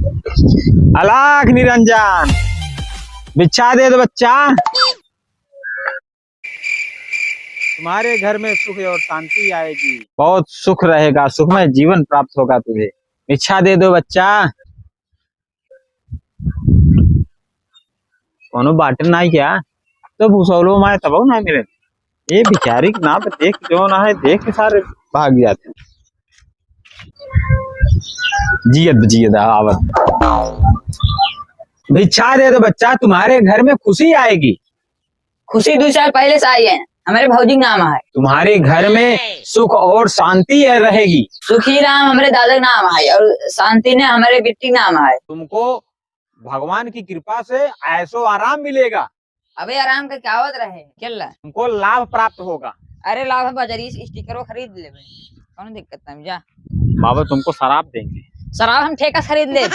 अलाख निरंजन, भिक्षा दे दो बच्चा। तुम्हारे घर में सुख और शांति आएगी, बहुत सुख रहेगा, सुखमय जीवन प्राप्त होगा तुझे। भिक्षा दे दो बच्चा। कोनो बाटन ना क्या तो भूसौलो माए तब ना मिले। ये भिखारी ना देख जो ना है, देख के सारे भाग जाते हैं। जियत आवत। भिक्षा दे दो बच्चा, तुम्हारे घर में खुशी आएगी। खुशी 2 साल पहले से आई है, हमारे भौजी नाम है। तुम्हारे घर में सुख और शांति रहेगी। सुखी राम हमारे दादा नाम है और शांति ने हमारे बेटी नाम है। तुमको भगवान की कृपा से ऐसो आराम मिलेगा। अबे आराम का क्या होत रहे चल। तुमको लाभ प्राप्त होगा। अरे लाभ बाजारी स्टिकर खरीद ले, कौन दिक्कत है जा। बाबा तुमको शराब देंगे। शराब हम ठेका खरीद ले।